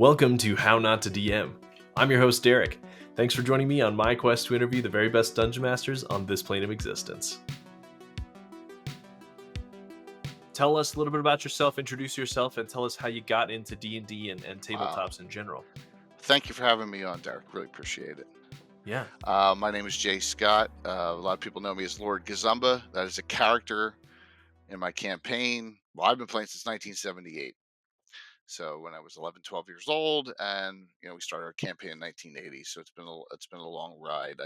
Welcome to How Not to DM. I'm your host, Derek. Thanks for joining me on my quest to interview the very best dungeon masters on this plane of existence. Tell us a little bit about yourself, introduce yourself, and tell us how you got into D&D and tabletops in general. Thank you for having me on, Derek. Really appreciate it. Yeah. My name is Jay Scott. A lot of people know me as Lord Gosumba. That is a character in my campaign. Well, I've been playing since 1978. So when I was 11, 12 years old, and we started our campaign in 1980. So it's been a long ride.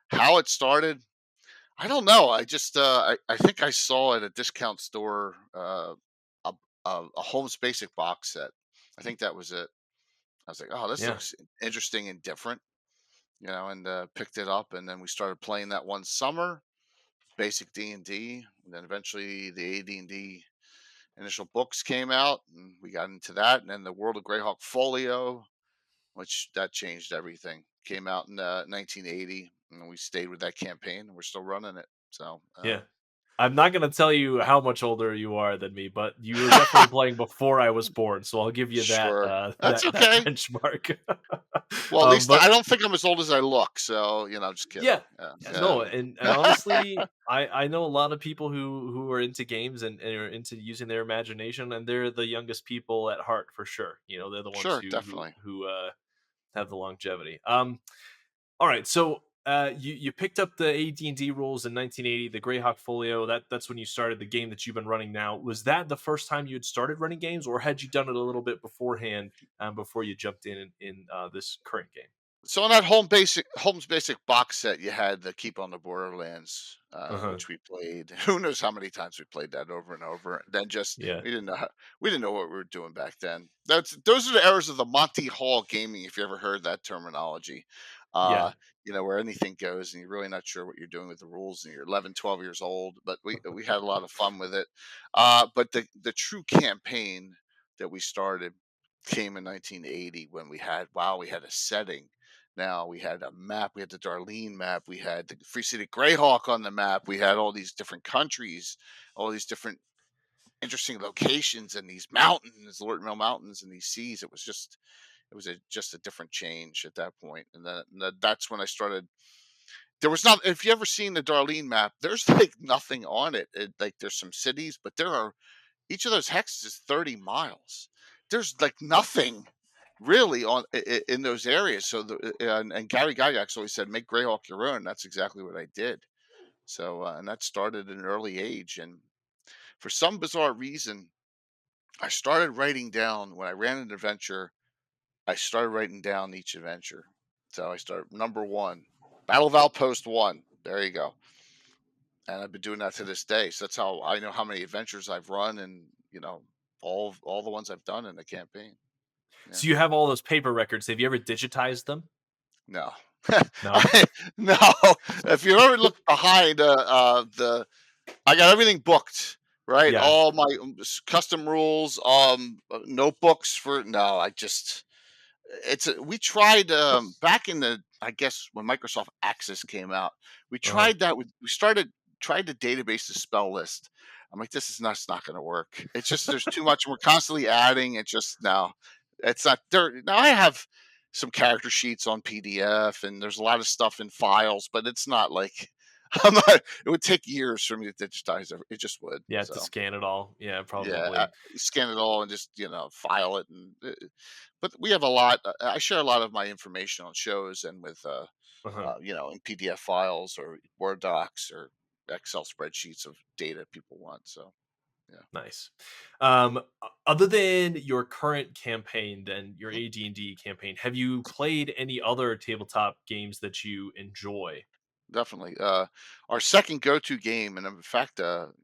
How it started, I don't know. I think I saw at a discount store a, a Holmes Basic box set. I think that was it. I was like, oh, this Yeah. looks interesting and different, and picked it up, and then we started playing that one summer, basic D&D, and then eventually the AD&D initial books came out, and we got into that, and then the World of Greyhawk Folio, which that changed everything, came out in 1980, and we stayed with that campaign, and we're still running it. So Yeah. I'm not going to tell you how much older you are than me, but you were definitely playing before I was born, so I'll give you that sure, that's that okay. benchmark. Well, at least But I don't think I'm as old as I look, so just kidding. yeah, no, and honestly, I know a lot of people who are into games and are into using their imagination, and they're the youngest people at heart for sure. They're the ones Sure, definitely. who have the longevity. All right, so you picked up the AD&D rules in 1980, the Greyhawk Folio. That's when you started the game that you've been running now. Was that the first time you had started running games, or had you done it a little bit beforehand before you jumped in this current game? So on that Holmes Basic box set, you had the Keep on the Borderlands, Uh-huh. which we played. Who knows how many times we played that over and over. And then Yeah. we didn't know what we were doing back then. Those are the eras of the Monty Hall gaming, if you ever heard that terminology. Yeah. Uh, where anything goes, and you're really not sure what you're doing with the rules, and you're 11, 12 years old. But we had a lot of fun with it. But the true campaign that we started came in 1980 when we had a setting. Now we had a map. We had the Darlene map. We had the Free City Greyhawk on the map. We had all these different countries, all these different interesting locations, and these mountains, Lord Mill Mountains, and these seas. Just a different change at that point, and that's when I started. There was not. If you ever seen the Darlene map, there's like nothing on it. Like there's some cities, but there are each of those hexes is 30 miles. There's like nothing really in those areas. So and Gary Gygax always said, make Greyhawk your own. That's exactly what I did. So and that started at an early age, and for some bizarre reason, I started writing down when I ran an adventure. I started writing down each adventure. So I started number 1, Battle of Outpost 1. There you go. And I've been doing that to this day. So that's how I know how many adventures I've run, and all the ones I've done in the campaign. Yeah. So you have all those paper records. Have you ever digitized them? No. No. No. If you ever look behind I got everything booked, right? Yeah. All my custom rules, notebooks for no, we tried back in I guess when Microsoft Access came out, we Uh-huh. tried that tried the database to spell list. I'm like, this is not going to work. It's just there's too much. We're constantly adding. It's just no, it's not there. Now I have some character sheets on PDF, and there's a lot of stuff in files, but it's not like I'm not. It would take years for me to digitize it. It just would. Yeah, to So scan it all. Yeah, yeah, probably. scan it all and just file it, and but we have a lot. I share a lot of my information on shows and with Uh-huh. in PDF files or Word docs or Excel spreadsheets of data people want. So yeah. Nice. Other than your current campaign, then your AD&D campaign, have you played any other tabletop games that you enjoy? Definitely. Our second go-to game, and in fact,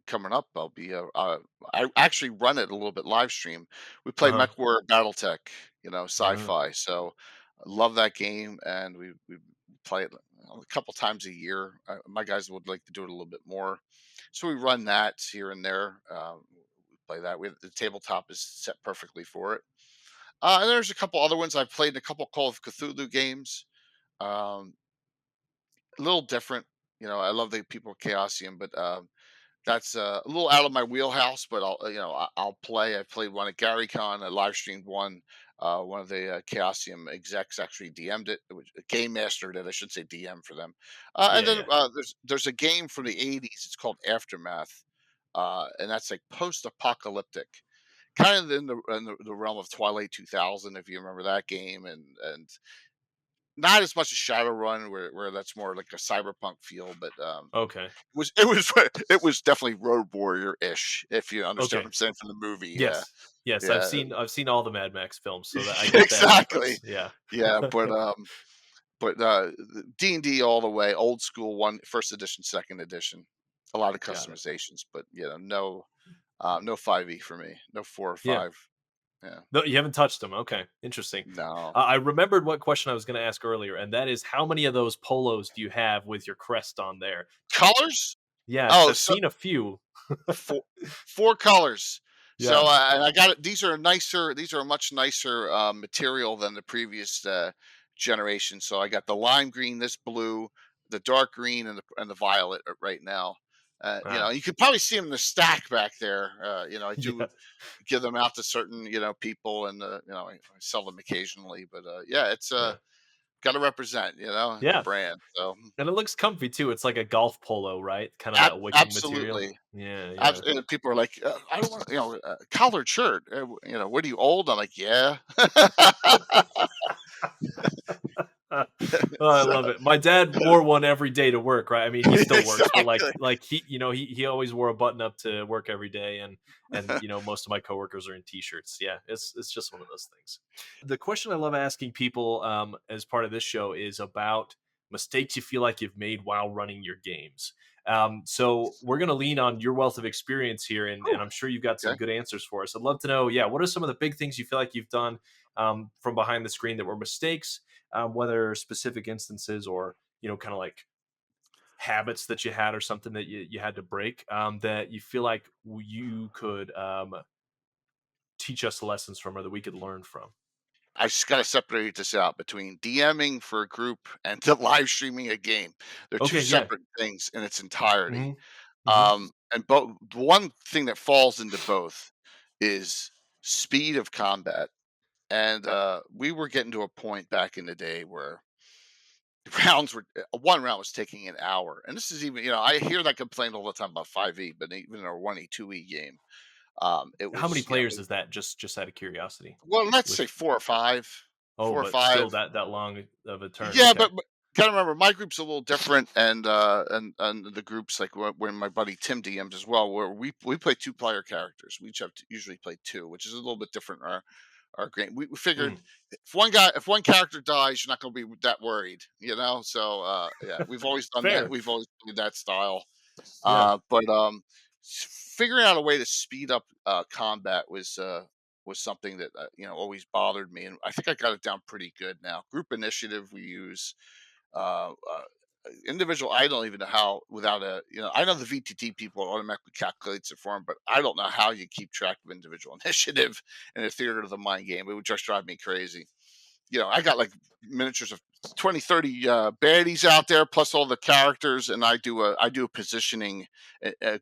coming up, I actually run it a little bit live stream. We play Uh-huh. MechWarrior BattleTech, Uh, sci-fi. So I love that game, and we play it a couple times a year. My guys would like to do it a little bit more, so we run that here and there. We play that. The tabletop is set perfectly for it. And there's a couple other ones I've played. In a couple Call of Cthulhu games. Um, a little different. I love the people of Chaosium, but That's a little out of my wheelhouse, but I'll play. I played one at GaryCon. I live streamed one. One of the Chaosium execs actually DM'd it. It was a game master that I should say DM for them. And Yeah, then yeah. there's a game from the '80s. It's called Aftermath, and that's like post-apocalyptic, kind of in the realm of Twilight 2000, if you remember that game, and not as much as Shadowrun, where that's more like a cyberpunk feel, but Okay. it was it was definitely Road Warrior ish, if you understand what Okay. I'm saying from the movie. Yeah, Yes. Yes, yeah, I've seen all the Mad Max films, so that I get that exactly. reference. Yeah. Yeah, but D&D all the way, old school one, first edition, second edition, a lot of Got it. customizations, but no 5e for me, no 4 or 5. Yeah. Yeah, No, you haven't touched them. Okay, interesting. no I remembered what question I was going to ask earlier, and that is, how many of those polos do you have with your crest on there? colors. Yeah, because Oh, I've so seen a few. four four colors. So, Yeah. and I got it. These are nicer. These are a much nicer material than the previous generation. So I got the lime green, this blue, the dark green, and the violet right now. Ah, You could probably see them in the stack back there. I do yeah. give them out to certain people, and I sell them occasionally. But yeah, it's Yeah. got to represent the Yeah. brand. So And it looks comfy too. It's like a golf polo, right? Kind of that wicking material. absolutely. Yeah, yeah. People are like, I don't want, a collared shirt. What are you old? I'm like, yeah. Oh, I So, love it. My dad wore one every day to work, right? I mean, he still works, but exactly. he always wore a button up to work every day, and most of my coworkers are in t-shirts. Yeah, it's just one of those things. The question I love asking people as part of this show is about mistakes you feel like you've made while running your games. So we're going to lean on your wealth of experience here, and Ooh, I'm sure you've got some okay. good answers for us. I'd love to know, yeah, what are some of the big things you feel like you've done from behind the screen that were mistakes, whether specific instances or kind of like habits that you had or something that you had to break, that you feel like you could teach us lessons from or that we could learn from. I just got to separate this out between DMing for a group and to live streaming a game. They're two Okay, yeah. separate things in its entirety. Hmm. Hmm. And both, one thing that falls into both is speed of combat. And we were getting to a point back in the day where one round was taking an hour, and this is even I hear that complaint all the time about 5e, but even in our 1e 2e game, it How many was players is that? Just out of curiosity. well, let's With say four or five, Oh, four or but five. still that long of a turn. Yeah, Okay. but gotta remember my group's a little different, and the groups like when my buddy Tim DMs as well, where we play two-player characters. We each have to usually play two, which is a little bit different. Our game. We Mm, figured if one character dies, you're not going to be that worried. So yeah, we've always done that. fair. We've always played that style. Yeah. But figuring out a way to speed up combat was something that always bothered me, and I think I got it down pretty good now. Group initiative we use. Individual, I don't even know how without I know the VTT people automatically calculates it for them, but I don't know how you keep track of individual initiative in a theater of the mind game. It would just drive me crazy. I got like miniatures of 20, 30 baddies out there, plus all the characters, and I do a positioning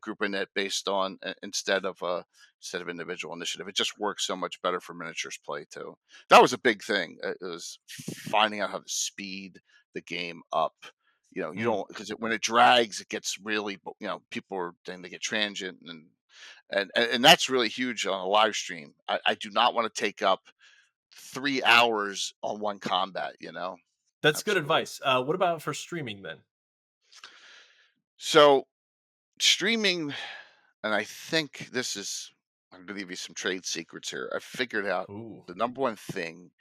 group in it based on instead of individual initiative. It just works so much better for miniatures play too. That was a big thing. It was finding out how to speed the game up. You Mm. don't because when it drags, it gets really people are then they get transient and that's really huge on a live stream. I do not want to take up 3 hours on one combat. That's good Absolutely. advice. What about for streaming then? So streaming, and I think I'm going to give you some trade secrets here. I figured out Ooh. the number one thing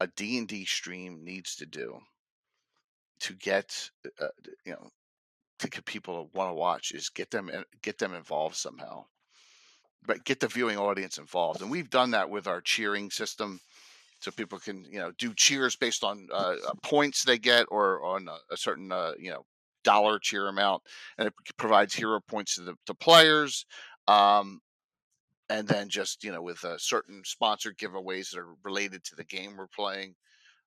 a D&D stream needs to do to get, you know, to get people to want to watch is get them involved somehow. But get the viewing audience involved, and we've done that with our cheering system so people can do cheers based on points they get or on a certain dollar cheer amount, and it provides hero points to players, um, and then just with certain sponsored giveaways that are related to the game we're playing.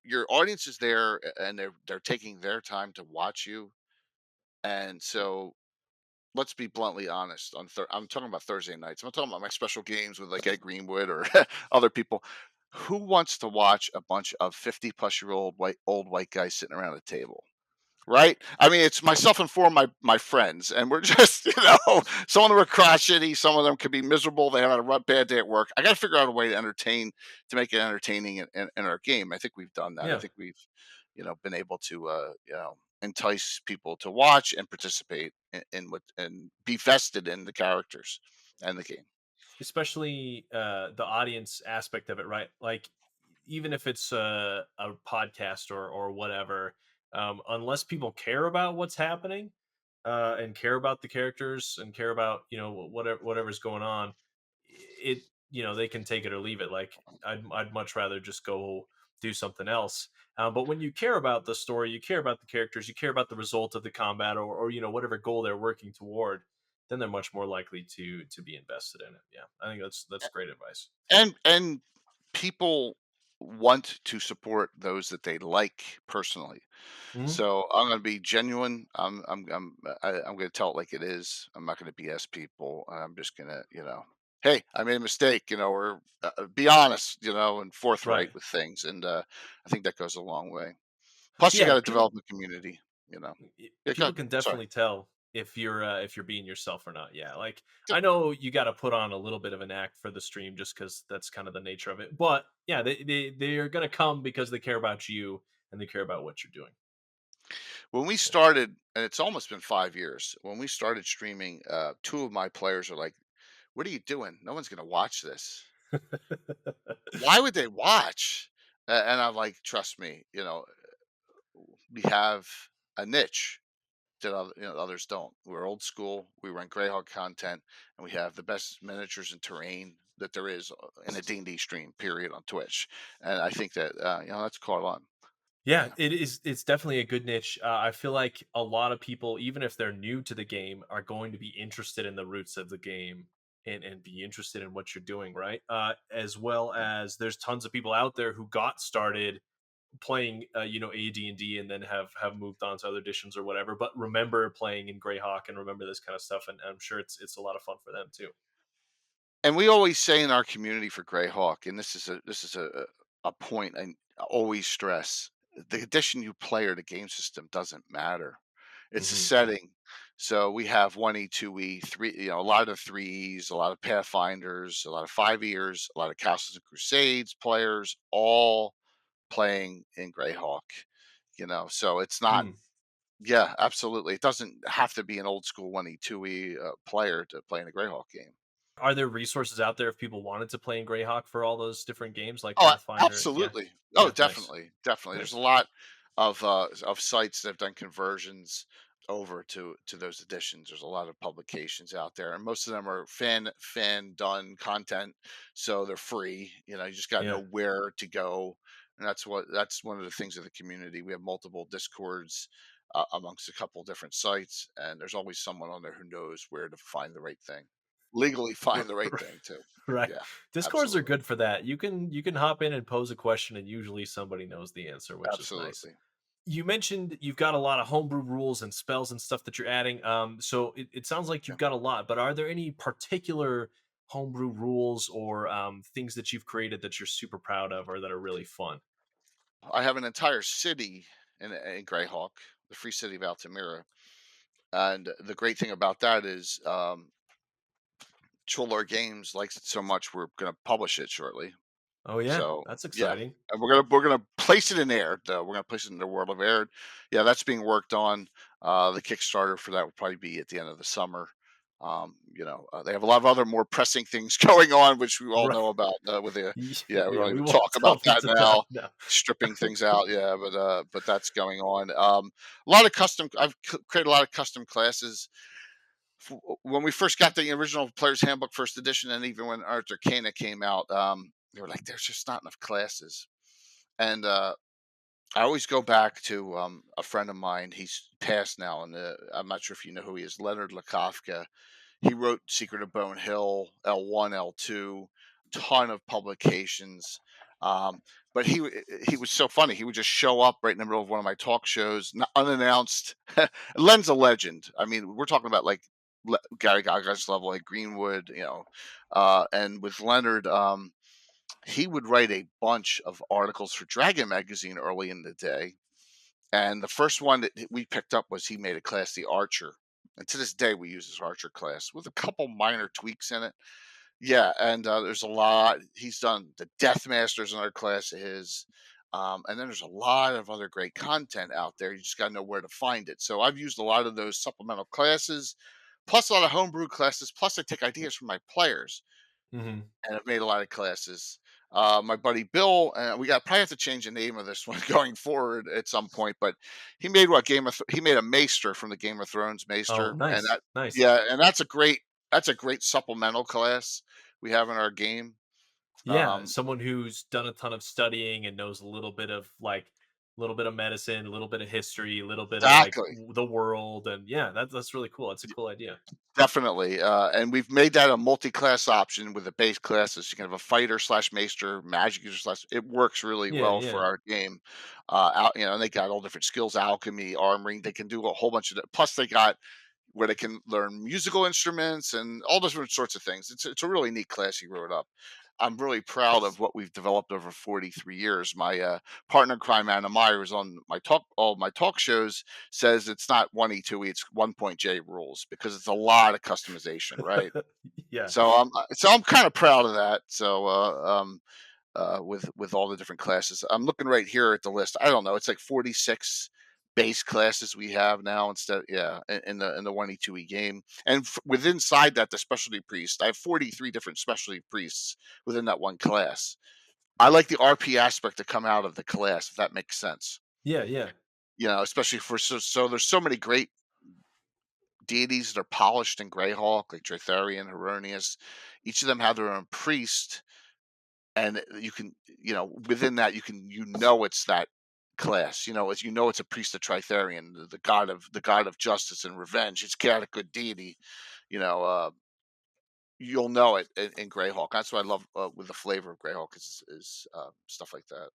Your audience is there, and they're taking their time to watch you, and so let's be bluntly honest. I'm talking about Thursday nights. I'm not talking about my special games with like Ed Greenwood or other people. Who wants to watch a bunch of 50-plus-year-old white guys sitting around a table? Right? I mean, it's myself and four of my friends, and we're just, some of them are crotchety, some of them could be miserable. They have had a bad day at work. I got to figure out a way to make it entertaining in our game. I think we've done that. I Yeah, think we've, been able to, entice people to watch and participate in what and be vested in the characters and the game. especially the audience aspect of it, right? Like, even if it's a podcast or whatever, unless people care about what's happening, and care about the characters and care about whatever's going on, it they can take it or leave it. Like, I'd much rather just go do something else. But when you care about the story, you care about the characters, you care about the result of the combat, or whatever goal they're working toward, then they're much more likely to be invested in it. Yeah, I think that's great advice. And people want to support those that they like personally. Mhm. So I'm going to be genuine. I'm going to tell it like it is. I'm not going to BS people. I'm just going to, hey, I made a mistake, or be honest, and Right. forthright with things. And I think that goes a long way. Plus, you got Yeah, to people develop a community. You know. Yeah, people good. can Sorry. definitely tell if you're being yourself or not. Yeah, like, I know you got to put on a little bit of an act for the stream just because that's kind of the nature of it. But yeah, they are gonna come because they care about you and they care about what you're doing. When we Yeah. started, and it's almost been 5 years. When we started streaming, two of my players are like, "What are you doing? No one's going to watch this. Why would they watch?" And I'm like, "Trust me, we have a niche that others don't. We're old school. We run Greyhawk content, and we have the best miniatures and terrain that there is in a D&D stream. Period on Twitch." And I think that that's caught on. Yeah, Yeah. it is. It's definitely a good niche. I feel like a lot of people, even if they're new to the game, are going to be interested in the roots of the game and be interested in what you're doing, right? As well as there's tons of people out there who got started playing, AD&D, and D, and then have moved on to other editions or whatever, but remember playing in Greyhawk and remember this kind of stuff, and I'm sure it's a lot of fun for them too. And we always say in our community for Greyhawk, and this is a point I always stress: the edition you play or the game system doesn't matter. It's a Hmm. setting. So we have 1E, 2E, three, a lot of 3Es, a lot of Pathfinders, a lot of 5Eers, a lot of Castles and Crusades players, all playing in Greyhawk. So it's not. Hmm. Yeah, absolutely. It doesn't have to be an old school 1E, 2E player to play in a Greyhawk game. Are there resources out there if people wanted to play in Greyhawk for all those different games like Oh, Pathfinder? Yeah, absolutely. Oh, yeah, nice, definitely, definitely. There's a nice. lot of sites that have done conversions over to those editions. There's a lot of publications out there, and most of them are fan done content, so they're free. You just got to Yeah. know where to go, and that's one of the things of the community. We have multiple discords amongst a couple different sites, and there's always someone on there who knows where to find the right thing, legally find the right thing too. Right. Yeah, Discords are absolutely, good for that. You can hop in and pose a question and usually somebody knows the answer, which is nice. absolutely. You mentioned you've got a lot of homebrew rules and spells and stuff that you're adding. So it sounds like you've got a lot, but are there any particular homebrew rules or things that you've created that you're super proud of or that are really fun? I have an entire city in Greyhawk, the free city of Altamira, and the great thing about that is Troller Games likes it so much we're going to publish it shortly. Oh yeah, So that's yeah, exciting. and we're gonna place it in air. Though we're gonna place it in the world of air. Yeah, that's being worked on. The Kickstarter for that will probably be at the end of the summer. They have a lot of other more pressing things going on, which we all Right. know about. With the Yeah, we Yeah, don't we even won't talk tell about that people that. now. No. Stripping things out, yeah, but that's going on. A lot of custom. Created a lot of custom classes when we first got the original Player's Handbook First Edition, and even when Arcane came out, they were like, "There's just not enough classes." And I always go back to a friend of mine. He's passed now, and I'm not sure if you know who he is. Leonard Lakofka. He wrote Secret of Bone Hill, L1, L2, ton of publications. Um, but he was so funny. He would just show up right in the middle of one of my talk shows, unannounced. Len's a legend. I mean, we're talking about like Gary Gaga's level at Greenwood, and with Leonard, he would write a bunch of articles for Dragon magazine early in the day. And the first one that we picked up was he made a class, the Archer. And to this day, we use this Archer class with a couple minor tweaks in it. Yeah, and there's a lot. He's done the Death Masters in our class of his. And then there's a lot of other great content out there. You just got to know where to find it. So I've used a lot of those supplemental classes, plus a lot of homebrew classes. Plus, I take ideas from my players, Hmm. and I've made a lot of classes. My buddy Bill, we got probably have to change the name of this one going forward at some point. But he made he made a Maester from the Game of Thrones Oh, Maester, and nice, that nice. yeah, and that's a great supplemental class we have in our game. Yeah, Um, someone who's done a ton of studying and knows a little bit of like a little bit of medicine, a little bit of history, a little bit of like exactly. the world, and yeah, that's really cool. That's a cool idea. Definitely, and we've made that a multi-class option with the base classes. You can have a fighter slash maester, magic user slash. It works really Yeah, well yeah. for our game. And they got all different skills: alchemy, armoring. They can do a whole bunch of. Plus, they got where they can learn musical instruments and all different sorts of things. It's a really neat class he wrote up. I'm really proud of what we've developed over 43 years. My partner in crime, Anna Meyer, who's on all my talk shows, says it's not 1E2E, it's 1.J rules because it's a lot of customization, right? Yeah. So I'm kind of proud of that. With all the different classes. I'm looking right here at the list. I don't know. It's like 46 base classes we have now instead. Yeah, in the 1E2E game, and within inside that, the specialty priest. I have 43 different specialty priests within that one class. I like the RP aspect to come out of the class, if that makes sense. Yeah, yeah. Especially for so there's so many great deities that are polished in Greyhawk, like Dretharian, Heronius. Each of them have their own priest, and you can within that it's that class, it's a priest of Tritharian, the god of justice and revenge. It's got a good deity, you know uh you'll know it in Greyhawk. That's what I love with the flavor of Greyhawk is stuff like that.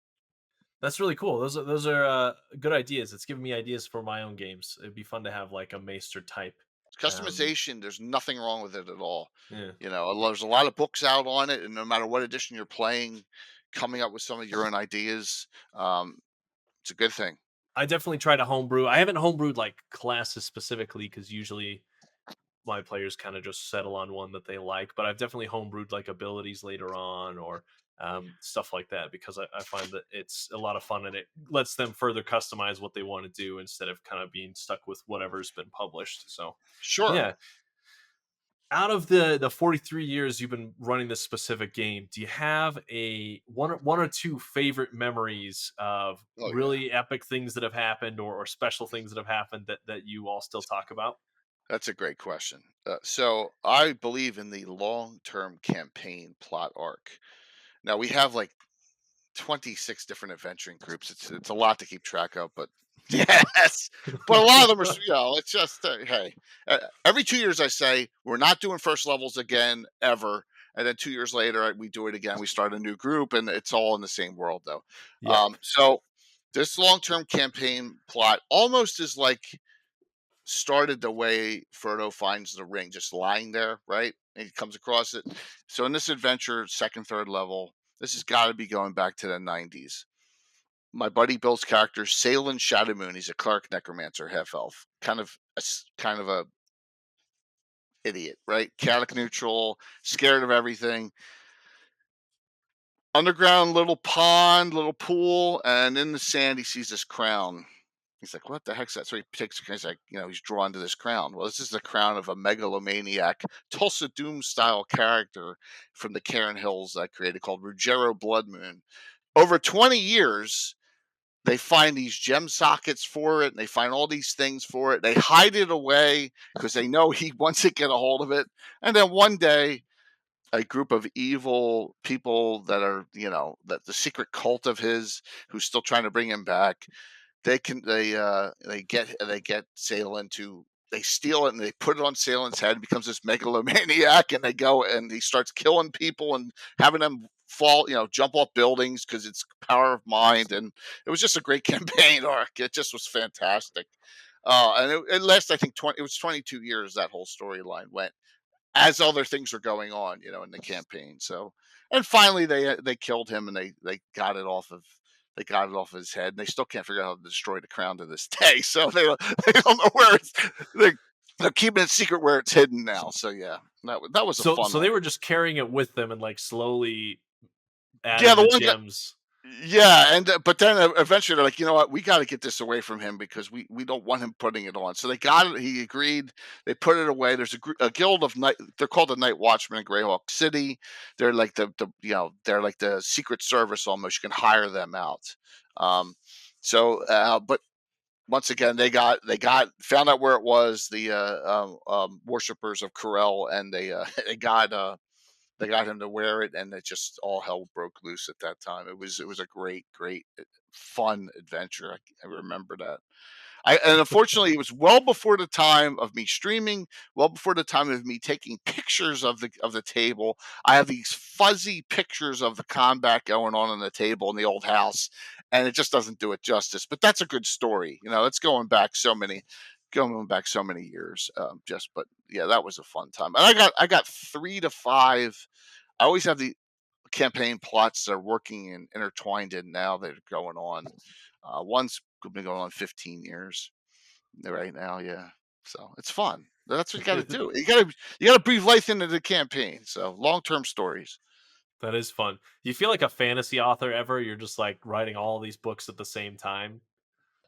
That's really cool. Those are good ideas. It's giving me ideas for my own games. It'd be fun to have like a maester type. Um, Customization, there's nothing wrong with it at all. yeah. There's a lot of books out on it, and no matter what edition you're playing, coming up with some of your own ideas, it's a good thing. I definitely try to homebrew. I haven't homebrewed like classes specifically because usually my players kind of just settle on one that they like. But I've definitely homebrewed like abilities later on or stuff like that because I find that it's a lot of fun and it lets them further customize what they want to do instead of kind of being stuck with whatever's been published. So Sure. yeah, out of the 43 years you've been running this specific game, do you have a one or two favorite memories of Oh yeah. really epic things that have happened or special things that have happened that you all still talk about? That's a great question. So I believe in the long-term campaign plot arc. Now we have like 26 different adventuring groups. It's a lot to keep track of, but yes, but a lot of them are. It's just hey, every 2 years I say we're not doing first levels again ever, and then 2 years later we do it again. We start a new group, and it's all in the same world though. Yep. So this long-term campaign plot almost is like started the way Frodo finds the ring, just lying there, right? And he comes across it. So in this adventure, second, third level, this has got to be going back to the 90s. My buddy Bill's character, Salen Shadowmoon, he's a cleric necromancer, half elf, kind of a idiot, right? Chaotic neutral, scared of everything. Underground little pond, little pool, and in the sand he sees this crown. He's like, "What the heck's that?" So he takes. He's like, he's drawn to this crown. Well, this is the crown of a megalomaniac, Tulsa Doom style character from the Cairn Hills I created called Ruggiero Bloodmoon. Over 20 years, they find these gem sockets for it, and they find all these things for it. They hide it away because they know he wants to get a hold of it. And then one day, a group of evil people that are, that the secret cult of his, who's still trying to bring him back, they get Salen to they steal it and they put it on Salen's head. It becomes this megalomaniac, and they go and he starts killing people and having them fall, jump off buildings because it's power of mind. And it was just a great campaign arc. It just was fantastic. And it lasted, I think, 20. It was 22 years. That whole storyline went as other things are going on, in the campaign. So, and finally they killed him, and they got it off of. They got it off his head, and they still can't figure out how to destroy the crown to this day. So they don't know where it's. They're keeping it secret where it's hidden now. So yeah, that was a fun So they one. were just carrying it with them and like slowly Yeah, adding the the one guy. gems. Yeah, and but then eventually they're like, you know what, we got to get this away from him because we don't want him putting it on. So they got it. He agreed. They put it away. There's a guild of night. They're called the Night Watchmen in Greyhawk City. They're like they're like the Secret Service almost. You can hire them out. Um, but once again they got found out where it was, the worshippers of Corel, and they they got him to wear it, and it just all hell broke loose at that time. It was a great fun adventure. I remember that. And unfortunately, it was well before the time of me streaming, well before the time of me taking pictures of the table. I have these fuzzy pictures of the combat going on the table in the old house, and it just doesn't do it justice. But that's a good story. It's going back so many years. But yeah, that was a fun time. And I got 3 to 5. I always have the campaign plots that are working and intertwined in now that are going on. One's been going on 15 years right now. Yeah, so it's fun. That's what you got to do. You got to breathe life into the campaign. So long term stories. That is fun. Do you feel like a fantasy author ever? You're just like writing all these books at the same time.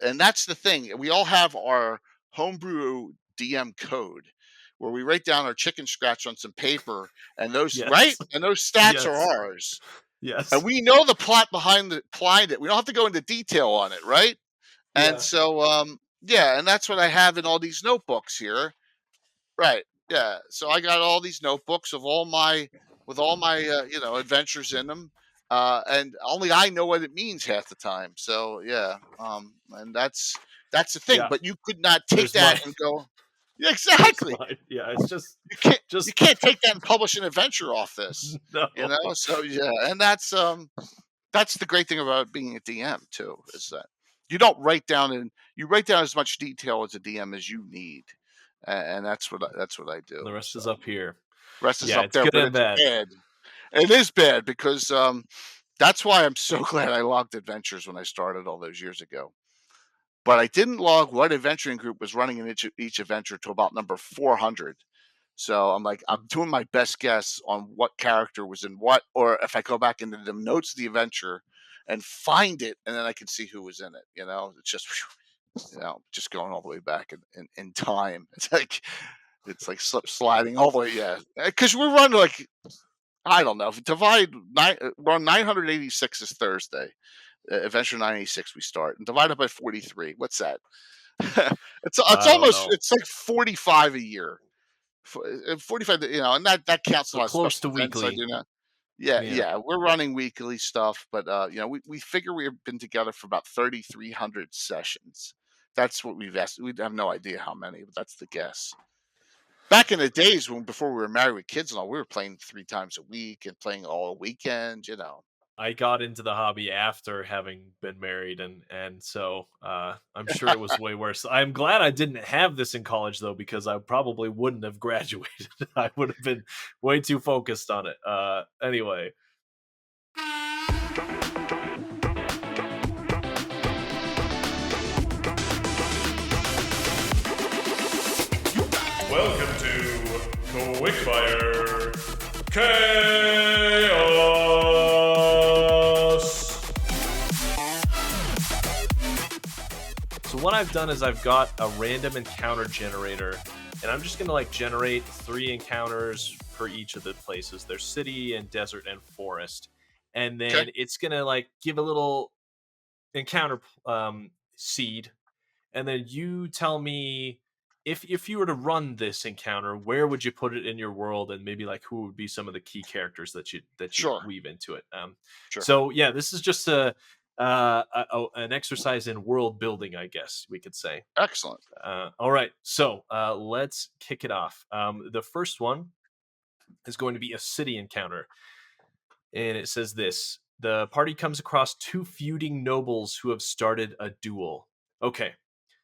And that's the thing. We all have our homebrew DM code where we write down our chicken scratch on some paper, and those right Yes. and those stats are Yes. ours. And Yes. we know the plot behind it. We don't have to go into detail on it, right? And Yeah. so, yeah, and that's what I have in all these notebooks here. Right. Yeah. So I got all these notebooks of all my with all my adventures in them. And only I know what it means half the time. So yeah. And that's the thing. Yeah. But you could not take There's my that and go, yeah, there's exactly. mine. Yeah, it's just You just can't take that and publish an adventure off this. no. So yeah, and that's the great thing about being a DM too, is that you write down as much detail as a DM as you need, and that's what I do. The rest is So up here. rest is Yeah, up it's there, good but and it's bad. bad. It is bad because that's why I'm so glad I logged adventures when I started all those years ago. But I didn't log what adventuring group was running in each adventure to about number 400. So I'm like, I'm doing my best guess on what character was in what, or if I go back into the notes of the adventure and find it, and then I can see who was in it. It's just, just going all the way back in time. It's like sliding all the way. Yeah, because we're running like, I don't know. If we're on 986 is Thursday. Adventure 986 we start, and divide it by 43. What's that? It's I don't almost, know. it's like 45 a year. 45, and that counts a So lot of close special to events I weekly. do now. Yeah, Yeah. yeah, we're running weekly stuff, but we figure we've been together for about 3,300 sessions. That's what we've asked. We have no idea how many, but that's the guess. Back in the days before we were married with kids and all, we were playing 3 times a week and playing all weekend. I got into the hobby after having been married, and so I'm sure it was way worse. I'm glad I didn't have this in college though, because I probably wouldn't have graduated. I would have been way too focused on it. Anyway, welcome to Quickfire Chaos. So what I've done is I've got a random encounter generator, and I'm just gonna generate 3 encounters for each of the places. There's city and desert and forest, and Okay, then it's gonna give a little encounter seed, and then you tell me if you were to run this encounter, where would you put it in your world, and maybe who would be some of the key characters that you'd sure, weave into it. sure, So yeah, this is just an exercise in world building, I guess we could say. excellent. All right, so let's kick it off. The first one is going to be a city encounter, and it says this: the party comes across 2 feuding nobles who have started a duel. Okay,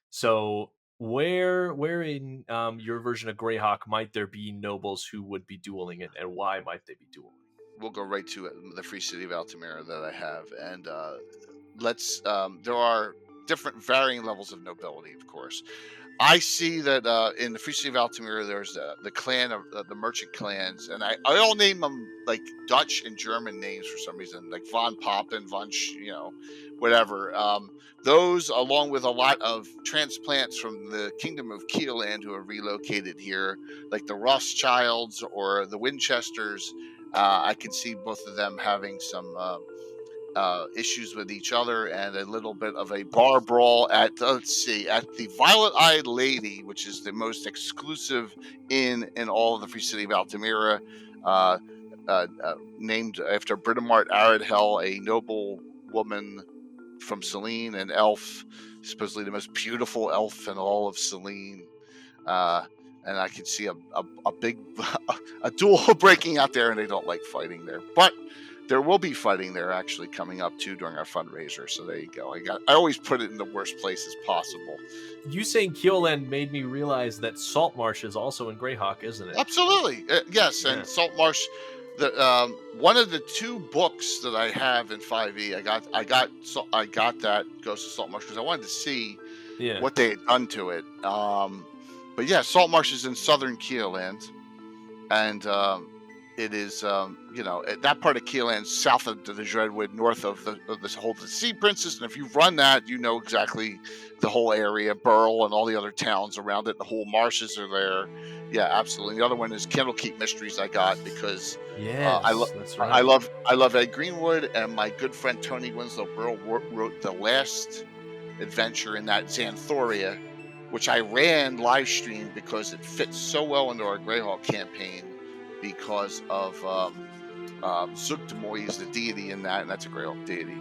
so Where in your version of Greyhawk might there be nobles who would be dueling it, and why might they be dueling? We'll go right to it, the free city of Altamira that I have, and let's. There are different varying levels of nobility, of course. I see that in the Free City of Altamira, there's the clan of the merchant clans, and I all name them like Dutch and German names for some reason, like von Papen, whatever. Those, along with a lot of transplants from the Kingdom of Keeland who have relocated here, like the Rothschilds or the Winchesters, I can see both of them having some issues with each other and a little bit of a bar brawl at at the Violet Eyed Lady, which is the most exclusive inn in all of the Free City of Altamira, uh, named after Britomart Aradhel, a noble woman from Selene, an elf, supposedly the most beautiful elf in all of Selene. Uh, and I can see a big a duel breaking out there, and they don't like fighting there, but there will be fighting there actually coming up too during our fundraiser. So there you go. I always put it in the worst places possible. You saying Keoland made me realize that Saltmarsh is also in Greyhawk, isn't it? Absolutely, yes. Yeah. And Saltmarsh, the one of the two books that I have in 5e, I got that Ghost of Saltmarsh because I wanted to see Yeah. what they had done to it. But yeah, Saltmarsh is in southern Keoland, and it is that part of Keeland, south of the Dreadwood, north of this whole the Sea Princess. And if you run that, you know exactly the whole area, Burl and all the other towns around it. The whole marshes are there. Yeah, absolutely. The other one is Candlekeep Mysteries. I got because Yes, that's right. I love Ed Greenwood, and my good friend Tony Winslow Burl wrote the last adventure in that Xanthoria, which I ran live stream because it fits so well into our Greyhawk campaign because of Zugdemoy is the deity in that, and that's a Greyhawk deity.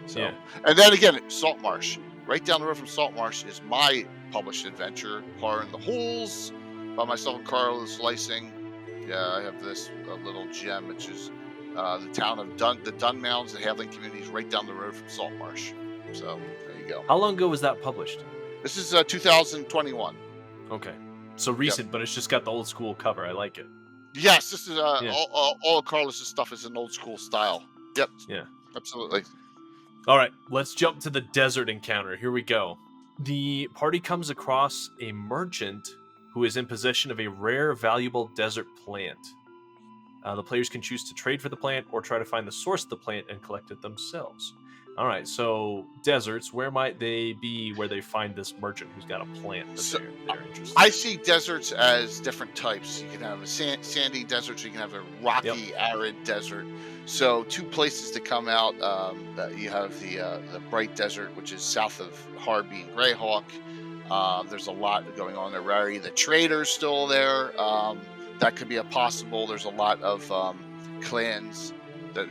So, Yeah. and then again, Saltmarsh, right down the road from Saltmarsh, is my published adventure, Horror in the Holes, by myself and Carlos Slicing. Yeah, I have this little gem, which is the town of the Dunmounds, the Havling communities, right down the road from Saltmarsh. So there you go. How long ago was that published? This is 2021. Okay. So recent, but it's just got the old school cover. I like it. Yes, this is Yeah. all of Carlos's stuff is in old school style. Yep. Yeah. Absolutely. All right, let's jump to the desert encounter. Here we go. The party comes across a merchant who is in possession of a rare, valuable desert plant. The players can choose to trade for the plant or try to find the source of the plant and collect it themselves. All right, so deserts, where might they be where they find this merchant who's got a plant that they're interested in? I see deserts as different types. You can have a sandy desert, you can have a rocky, arid desert. So two places to come out. You have the bright desert, which is south of Harby and Greyhawk. There's a lot going on there. Rary, the trader's still there. That could be a possible. There's a lot of clans that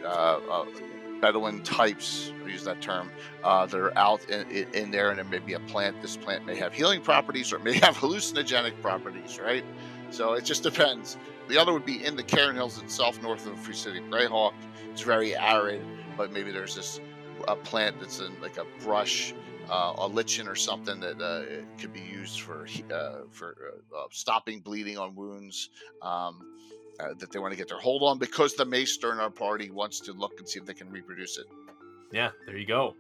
Bedouin types, I'll use that term, that are out in there, and there may be a plant. This plant may have healing properties or it may have hallucinogenic properties, right? So it just depends. The other would be in the Cairn Hills itself, north of Free City Greyhawk. It's very arid, but maybe there's this plant that's in like a brush, a lichen or something that could be used for stopping bleeding on wounds. That they want to get their hold on because the Maester in our party wants to look and see if they can reproduce it. Yeah, there you go.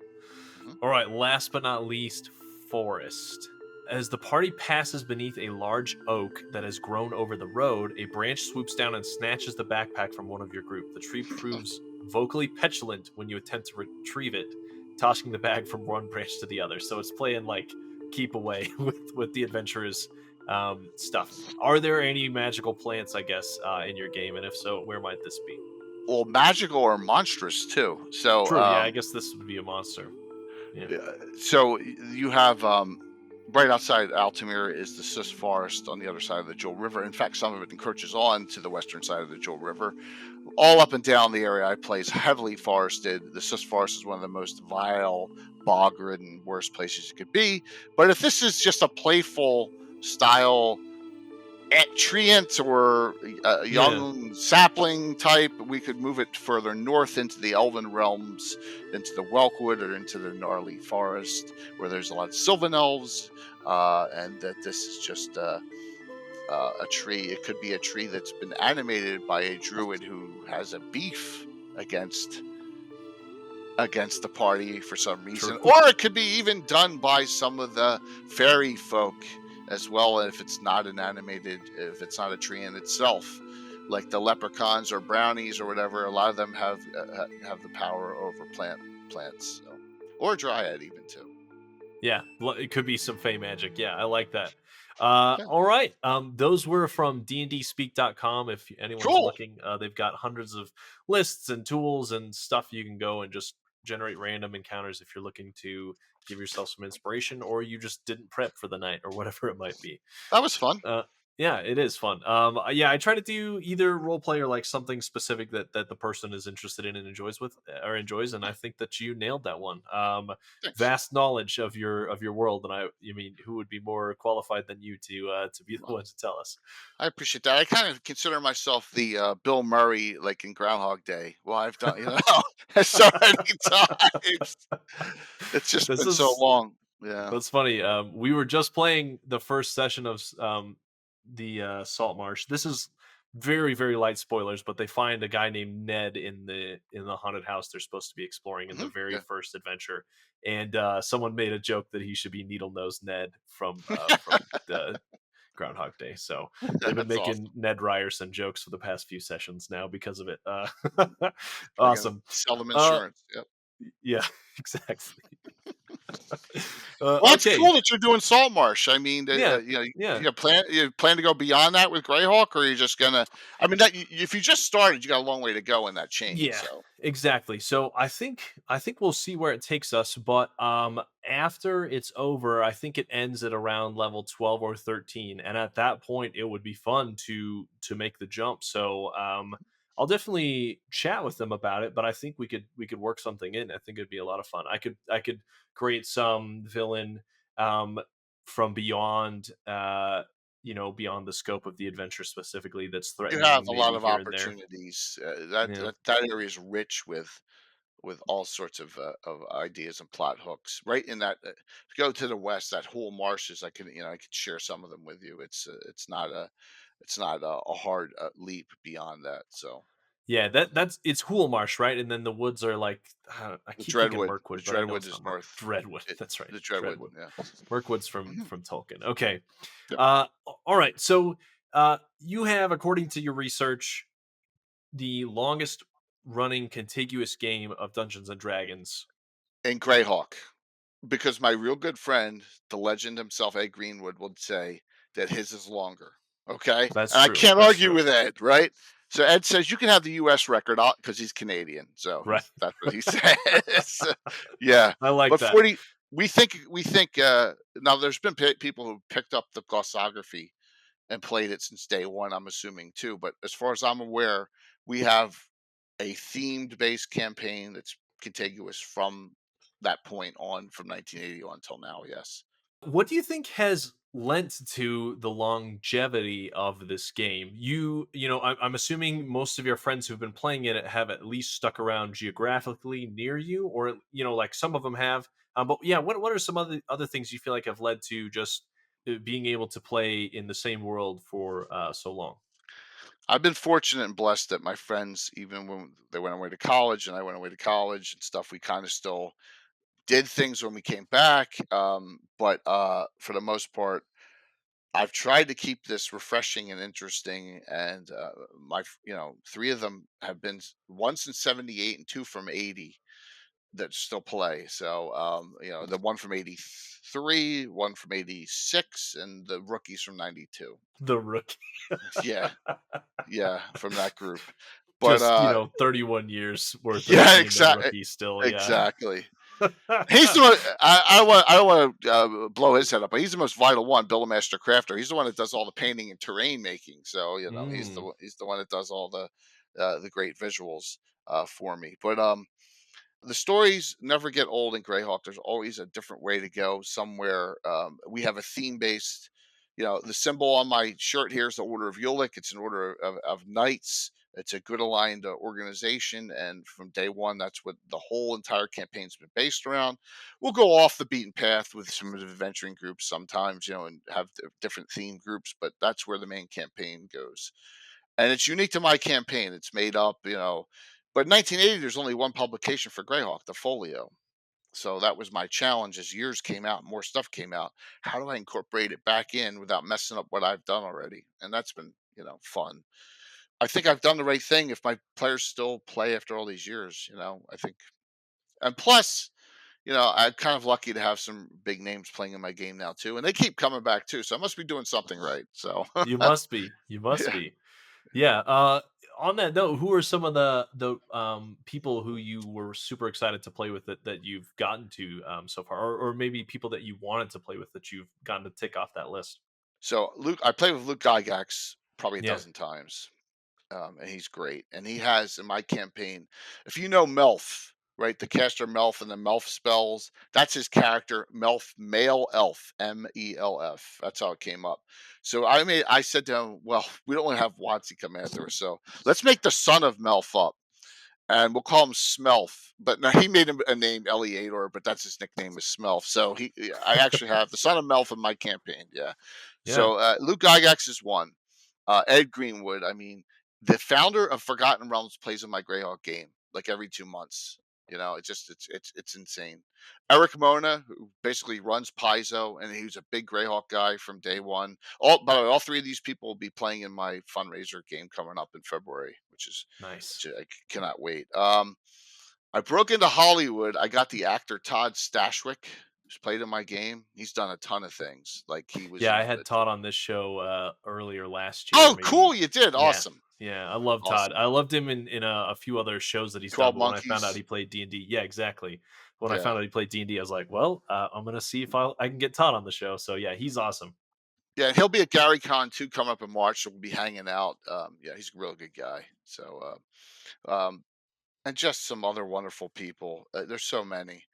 Mhm. All right, last but not least, forest. As the party passes beneath a large oak that has grown over the road, a branch swoops down and snatches the backpack from one of your group. The tree proves vocally petulant when you attempt to retrieve it, tossing the bag from one branch to the other. So it's playing like keep away with the adventurers stuff. Are there any magical plants, I guess, in your game? And if so, where might this be? Well, magical or monstrous too. So True, yeah, I guess this would be a monster. Yeah. So you have right outside Altamira is the Sus Forest on the other side of the Jewel River. In fact, some of it encroaches on to the western side of the Jewel River. All up and down the area I play is heavily forested. The Sus Forest is one of the most vile, bog-ridden, worst places you could be. But if this is just a playful style treant or a Yeah, young sapling type. We could move it further north into the elven realms, into the Welkwood or into the gnarly forest, where there's a lot of sylvan elves, and that this is just a tree. It could be a tree that's been animated by a druid who has a beef against the party for some reason, true. or it could be even done by some of the fairy folk as well. If it's not an animated, if it's not a tree in itself, like the leprechauns or brownies or whatever, a lot of them have the power over plants, so, or dryad even too. Yeah, it could be some Fey magic. Yeah, I like that. Yeah, All right. Those were from dndspeak.com. If anyone's cool. looking, they've got hundreds of lists and tools and stuff you can go and just generate random encounters if you're looking to give yourself some inspiration or you just didn't prep for the night or whatever it might be. That was fun. Uh, yeah, it is fun. Yeah, I try to do either role play or like something specific that the person is interested in and enjoys, and I think that you nailed that one. Thanks. Vast knowledge of your world, and I mean, who would be more qualified than you to be the Well, one to tell us? I appreciate that. I kind of consider myself the Bill Murray, like in Groundhog Day. Well, I've done, so many times. It's just This been so is long. Yeah. That's funny. We were just playing the first session of the Salt Marsh. This is very very light spoilers, but they find a guy named Ned in the haunted house they're supposed to be exploring in the very Yeah. first adventure, and someone made a joke that he should be Needle Nose Ned from the Groundhog Day. So they've been That's making awesome. Ned Ryerson jokes for the past few sessions now because of it. Probably gonna Awesome. sell them Uh, insurance. Yep. yeah, exactly. Well, it's Okay. cool that you're doing Salt Marsh. I mean, Yeah. you Yeah. plan to go beyond that with Greyhawk, or are you just gonna? I mean, that if you just started, you got a long way to go in that chain. Yeah, So exactly. So I think we'll see where it takes us, but after it's over, I think it ends at around level 12 or 13, and at that point it would be fun to make the jump. So I'll definitely chat with them about it, but I think we could work something in. I think it'd be a lot of fun. I could create some villain um from beyond beyond the scope of the adventure specifically that's you have threatening a lot maybe of here and there. opportunities. Yeah. That area is rich with all sorts of ideas and plot hooks. Right in that, go to the west, that whole marshes. I could share some of them with you. It's not a hard leap beyond that. So Yeah, that's it's Hool Marsh, right? And then the woods are like I keep thinking The Mirkwood, but I know Dreadwood it's is not Mirk. north. Dreadwood. It, That's right, the Dreadwood, Dreadwood. yeah. Mirkwood's Mhm. from Tolkien. Okay. Yep. All right. So you have, according to your research, the longest running contiguous game of Dungeons and Dragons. And Greyhawk, because my real good friend, the legend himself, Ed Greenwood, would say that his is longer. Okay, That's and I true. can't That's argue true. with Ed, right? So Ed says you can have the U.S. record because he's Canadian, so Right. that's what he says. Yeah, I like but that. 40. We think now. There's been people who picked up the glossography and played it since day one. I'm assuming too, but as far as I'm aware, we have a themed based campaign that's contiguous from that point on, from 1980 on until now. Yes. What do you think has lent to the longevity of this game? I'm assuming most of your friends who've been playing it have at least stuck around geographically near you, or like some of them have. But yeah, what are some other things you feel like have led to just being able to play in the same world for so long? I've been fortunate and blessed that my friends, even when they went away to college and I went away to college and stuff, we kind of still did things when we came back. But for the most part, I've tried to keep this refreshing and interesting. And three of them have been one since '78 and two from '80 that still play. So, the one from '83, one from '86, and the rookies from '92. The rookie, Yeah, yeah, from that group. But just 31 years worth of yeah, being the rookie still. Yeah. exactly. He's the one. I don't want to blow his head up, but he's the most vital one. Bill the Master Crafter. He's the one that does all the painting and terrain making. So Mm. he's the one that does all the great visuals for me. But the stories never get old in Greyhawk. There's always a different way to go somewhere. We have a theme based. The symbol on my shirt here is the Order of Ulick. It's an order of knights. It's a good aligned organization, and from day one, that's what the whole entire campaign's been based around. We'll go off the beaten path with some adventuring groups sometimes, and have different theme groups, but that's where the main campaign goes. And it's unique to my campaign. It's made up. But in 1980, there's only one publication for Greyhawk, the Folio. So that was my challenge as years came out, more stuff came out. How do I incorporate it back in without messing up what I've done already? And that's been fun. I think I've done the right thing if my players still play after all these years. I think, and plus, I'm kind of lucky to have some big names playing in my game now too, and they keep coming back too. So I must be doing something right. So You must be. You must yeah. be. Yeah. On that note, who are some of the people who you were super excited to play with that you've gotten to so far, or maybe people that you wanted to play with that you've gotten to tick off that list? So I played with Luke Gygax probably a Yeah. dozen times. And he's great. And he has in my campaign, if you know Melf, right, the caster Melf and the Melf spells, that's his character, Melf, male elf, Melf. That's how it came up. So I said to him, well, we don't want to have Watsy come after us, so let's make the son of Melf up, and we'll call him Smelf. But now he made him a name Eleator, but that's his nickname is Smelf. So I actually have the son of Melf in my campaign. Yeah. Yeah. So Luke Gygax is one. Ed Greenwood. I mean, the founder of Forgotten Realms plays in my Greyhawk game like every 2 months. It's insane. Eric Mona, who basically runs Paizo, and he was a big Greyhawk guy from day one. By the way, all three of these people will be playing in my fundraiser game coming up in February, Nice. which I cannot wait. I broke into Hollywood. I got the actor Todd Stashwick, who's played in my game. He's done a ton of things. Like he was Yeah, in I had the Todd on this show earlier last year, Oh, cool! maybe. You did Yeah. awesome, Yeah, I love Todd. awesome. I loved him in a few other shows that he's done, 12 but when I found out Monkeys. he played D&D, yeah, exactly. When I Yeah. found out he played D&D, I was like, well, I'm gonna see if I can get Todd on the show. So yeah, he's awesome. Yeah, and he'll be at GaryCon too coming up in March, so we'll be hanging out. Yeah, he's a real good guy. So, and just some other wonderful people. There's so many.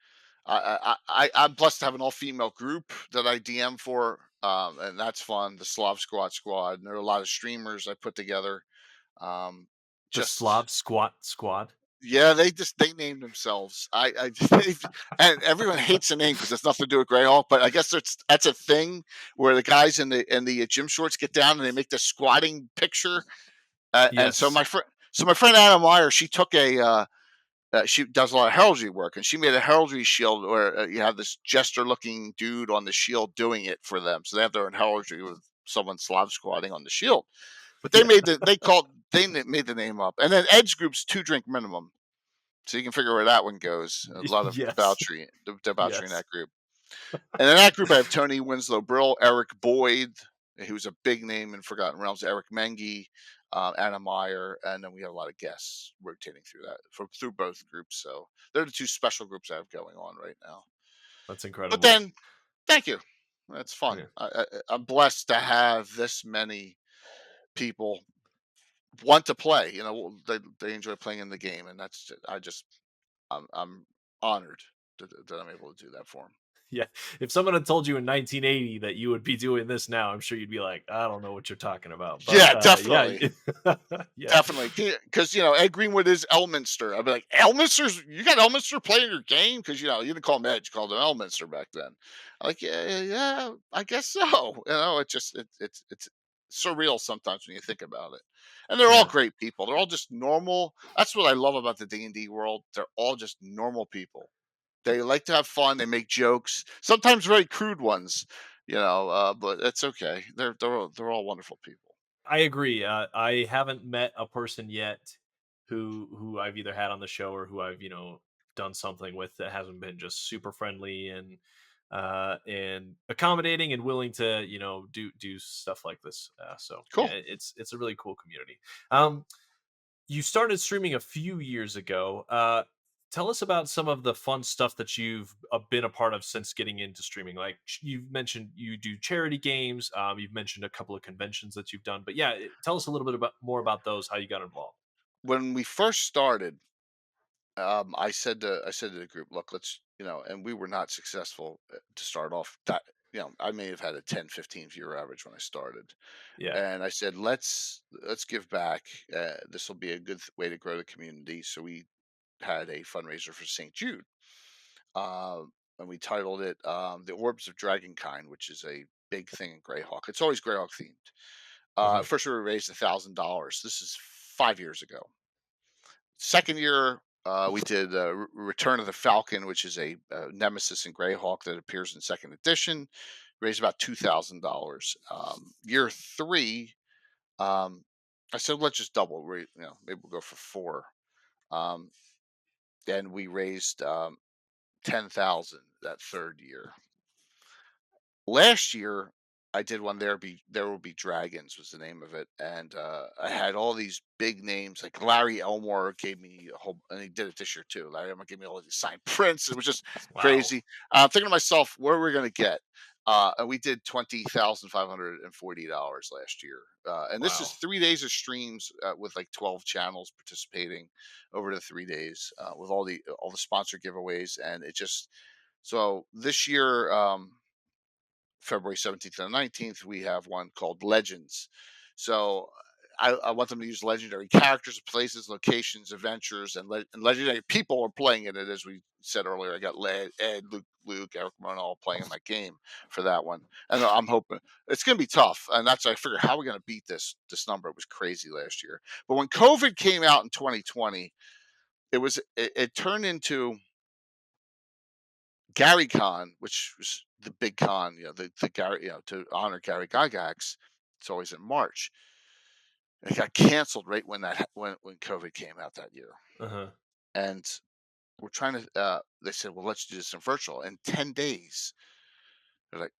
I'm blessed to have an all-female group that I DM for, and that's fun. The Slav Squad, and there are a lot of streamers I put together. Um, The just Slob Squat Squad. Yeah, they named themselves. And everyone hates the name because it's nothing to do with Greyhawk, but I guess that's a thing where the guys in the gym shorts get down and they make the squatting picture. And so Yes. my friend Anna Meyer, she took she does a lot of heraldry work, and she made a heraldry shield where you have this jester-looking dude on the shield doing it for them. So they have their own heraldry with someone Slav squatting on the shield. But Yeah. they made the name up, and then Edge Group's 2 drink minimum. So you can figure where that one goes. A lot of Yes. debauchery in Yes. that group. And in that group, I have Tony Winslow Brill, Eric Boyd, who's a big name in Forgotten Realms, Eric Mengi, Anna Meyer, and then we have a lot of guests rotating through both groups. So they're the two special groups I have going on right now. That's But incredible. then, thank you. That's fun. Yeah. I'm blessed to have this many people want to play. They enjoy playing in the game, and I'm honored that I'm able to do that for them. Yeah. If someone had told you in 1980 that you would be doing this now, I'm sure you'd be like, I don't know what you're talking about. But Yeah, yeah. definitely, Yeah. definitely. Because Ed Greenwood is Elminster. I'd be like, Elminster's. You got Elminster playing your game because you didn't call him Edge, you called him Elminster back then. I'm like, yeah, I guess so. It's surreal sometimes when you think about it. And they're all Yeah. great people. They're all just normal. That's what I love about the D&D world. They're all just normal people. They like to have fun. They make jokes, sometimes very crude ones, but it's okay. They're all wonderful people. I agree. I haven't met a person yet who I've either had on the show or who I've done something with that hasn't been just super friendly and accommodating and willing to do stuff like this. So yeah, Cool. it's a really cool community. You started streaming a few years ago. Tell us about some of the fun stuff that you've been a part of since getting into streaming. Like you've mentioned, you do charity games. You've mentioned a couple of conventions that you've done, but yeah, tell us a little bit more about those. How you got involved. When we first started, I said to the group, look, and we were not successful to start off. That I may have had a 10, 15 viewer average when I started. Yeah. And I said, let's give back. This will be a good way to grow the community. So we had a fundraiser for St. Jude, uh, and we titled it "The Orbs of Dragonkind," which is a big thing in Greyhawk. It's always Greyhawk themed. Uh-huh. First, we raised $1,000. This is 5 years ago. Second year, we did Return of the Falcon, which is a nemesis in Greyhawk that appears in second edition. Raised about $2,000. Year three, um, I said, let's just double. Maybe we'll go for four. Um, and we raised 10,000 that third year. Last year, I did one. There will be dragons was the name of it, and I had all these big names like Larry Elmore gave me a whole, and he did it this year too. Larry Elmore gave me all these signed prints. It was just Wow. crazy. I'm thinking to myself, what are we going to get? And we did $20,540 last year, and this is Wow. 3 days of streams with like 12 channels participating over the 3 days with all the sponsor giveaways, and it just so this year. February 17th and 19th, we have one called Legends. So I want them to use legendary characters, places, locations, adventures, and legendary people are playing in it. As we said earlier, I got Ed, Luke, Eric Moreno all playing in my game for that one. And I'm hoping it's going to be tough. And that's, I figure, how are we going to beat this number? It was crazy last year. But when COVID came out in 2020, it turned into Gary Con, which was the big con, the Gary, to honor Gary Gygax. It's always in March. It got canceled right when when COVID came out that year, Uh-huh. and we're trying to. They said, "Well, let's do this in virtual." In 10 days, they're like,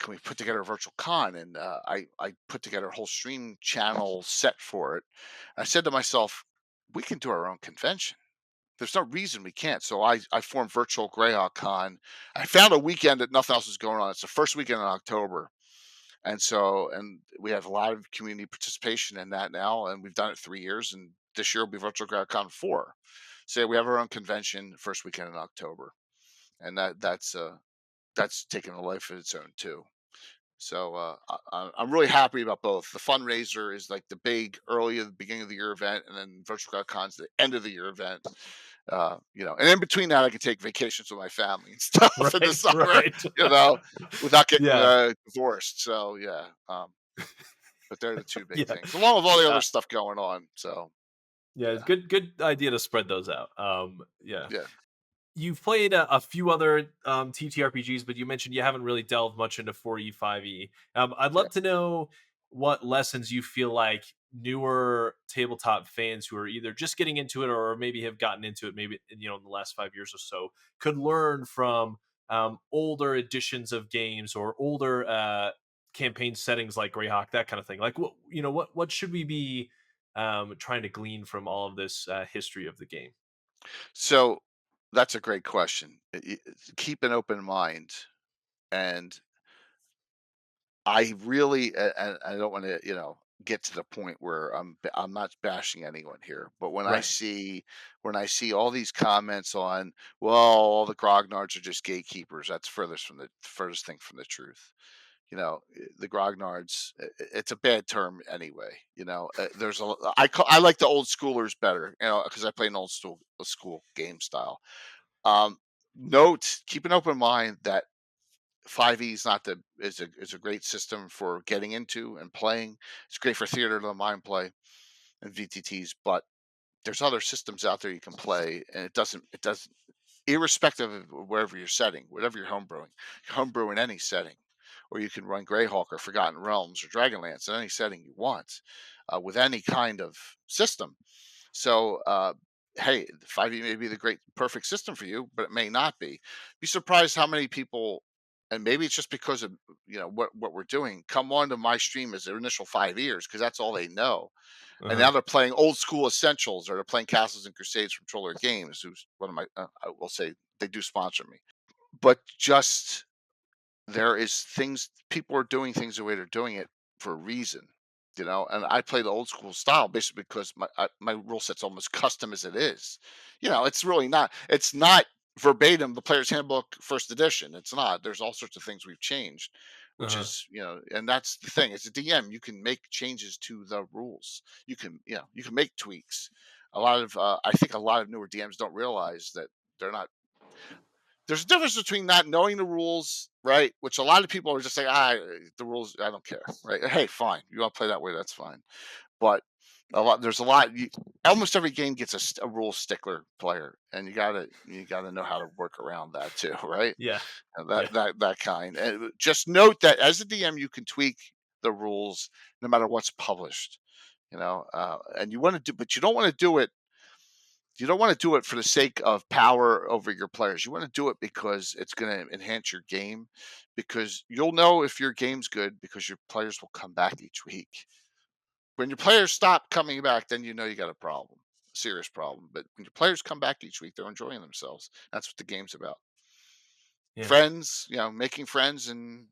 "Can we put together a virtual con?" And I put together a whole stream channel set for it. I said to myself, "We can do our own convention. There's no reason we can't." So I formed Virtual Greyhawk Con. I found a weekend that nothing else was going on. It's the first weekend in October. And we have a lot of community participation in that now. And we've done it 3 years. And this year will be Virtual Greyhawk Con 4. So we have our own convention first weekend in October. And that's taken a life of its own too. So I'm really happy about both. The fundraiser is like the big early at the beginning of the year event, and then Virtual Con's the end of the year event. And in between that, I can take vacations with my family and stuff in the Right, summer, right. without getting Yeah. divorced. So yeah, but they're the two big Yeah. things, along with all the other Yeah. stuff going on. So Yeah, it's yeah, good idea to spread those out. Yeah. yeah, You've played a few other TTRPGs, but you mentioned you haven't really delved much into 4E, 5E. I'd yeah. love to know what lessons you feel like newer tabletop fans who are either just getting into it or maybe have gotten into it maybe in the last 5 years or so could learn from older editions of games or older campaign settings like Greyhawk, that kind of thing. Like what should we be trying to glean from all of this history of the game? So that's a great question. Keep an open mind, and I really, and I don't want to, get to the point where I'm not bashing anyone here, but Right. when I see all these comments on, well, all the grognards are just gatekeepers, that's furthest thing from the truth. The grognards, it's a bad term anyway. I like the old schoolers better, because I play an old school game style. Um, Keep an open mind that 5e is not the is a great system for getting into and playing. It's great for theater of the mind play and VTTs, but there's other systems out there you can play, and it doesn't irrespective of wherever you're setting, whatever you're homebrewing, homebrew in any setting, or you can run Greyhawk or Forgotten Realms or Dragonlance in any setting you want, with any kind of system. So, hey, 5e may be the great perfect system for you, but it may not be. Be surprised how many people, and maybe it's just because of what we're doing, come onto my stream as their initial 5 years because that's all they know, and Uh-huh. now they're playing old school essentials or they're playing Castles and Crusades from Troller Games, who's one of my. I will say they do sponsor me, but just there is things people are doing things the way they're doing it for a reason, and I play the old school style basically because my rule set's almost custom as it is. It's really not. It's not verbatim the player's handbook first edition. It's not. There's all sorts of things we've changed, which Uh-huh. is, and that's the thing. As a DM, you can make changes to the rules. You can make tweaks. I think a lot of newer DMs don't realize that they're not. There's a difference between not knowing the rules, right? Which a lot of people are just like, the rules, I don't care, right? Hey, fine, you want to play that way, that's fine. But there's a lot. Almost every game gets a rule stickler player, and you gotta know how to work around that too, right? Yeah. And Yeah. that kind. And just note that as a DM, you can tweak the rules no matter what's published. And you want to do, but you don't want to do it. You don't want to do it for the sake of power over your players. You want to do it because it's going to enhance your game. Because you'll know if your game's good because your players will come back each week. When your players stop coming back, then you know you got a problem, a serious problem. But when your players come back each week, they're enjoying themselves. That's what the game's about. Yeah. Friends, making friends, and